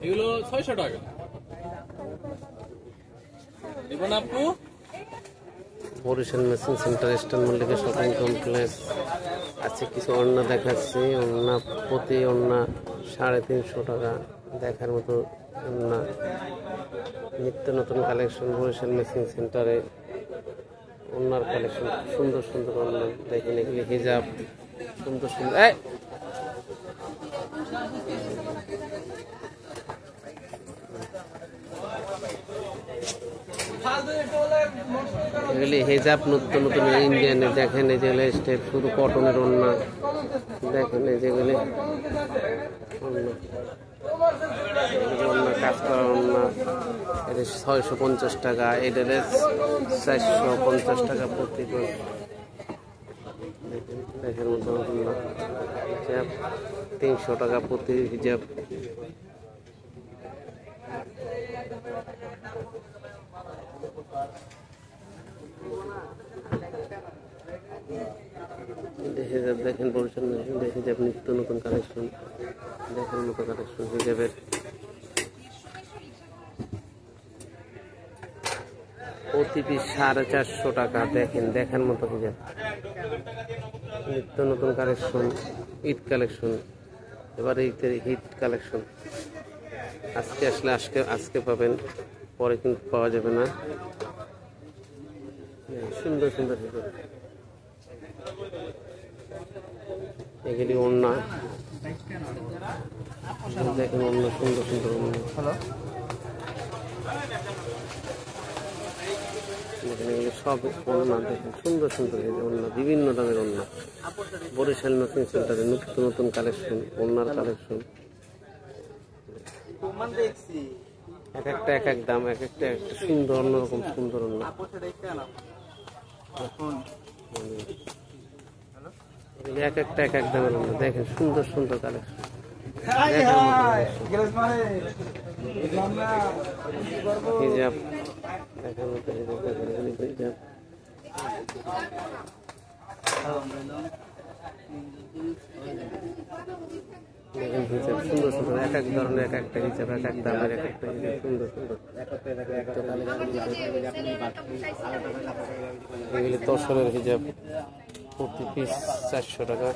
এগুলো 600 টাকা। দেখুন আপু, Barishal machine centre Eastern Mallika shopping complex আছে। কিছু ওড়না দেখাচ্ছি। ওড়না প্রতি ওড়না 350 টাকা। দেখার মতো ওড়না, নিত্য নতুন কালেকশন বরিশাল মেশিন সেন্টারে। ওড়নার কালেকশন সুন্দর সুন্দর ওড়না দেখেন। এগুলি হিজাব সুন্দর সুন্দর। এগুলি হিজাব নতুন নতুন ইন্ডিয়ানের দেখেন। এই যেগুলো স্টেপ শুধু কটনের ওড়না দেখেন। এই যেগুলি ওড়না কাজ করা ওড়না, এটা 650 টাকা। এটা 450 টাকা প্রতি গজ। দেখেন মতো ওড়না হিজাব 300 টাকা প্রতি হিজাব। হিজাব দেখেন বরিশাল হিজাব নিত্য নতুন কালেকশন দেখার মতো কালেকশন। হিজাবের প্রতি পিস 450 টাকা। দেখেন দেখার মতো হিজাব নিত্য নতুন কালেকশন, ঈদ কালেকশন। এবারে ঈদের ঈদ কালেকশন আজকে আসলে আজকে পাবেন, পরে কিন্তু পাওয়া যাবে না। সুন্দর সুন্দর হিজাব। এগুলি ওড়না দেখেন, ওড়না সুন্দর সুন্দর ওড়না। দেখেন এগুলি সব ওড়না দেখেন, সুন্দর সুন্দর ওড়না, বিভিন্ন দামের ওড়না। বরিশাল মেশিন সেন্টারে নতুন নতুন কালেকশন, ওড়নার কালেকশন। এক একটা এক এক দাম, এক একটা একটা সুন্দর অন্যরকম সুন্দর ওড়না। এক একটা এক এক দামের ওড়না দেখেন, সুন্দর সুন্দর কালেকশন। হিজাব দেখার মতো হিজাব হিজাব দেখেন। হিজাব সুন্দর সুন্দর, এক এক ধরনের এক একটা হিজাব, এক এক দামের এক একটা হিজাব সুন্দর সুন্দর। এগুলি তসরের হিজাব প্রতি পিস 400 টাকা।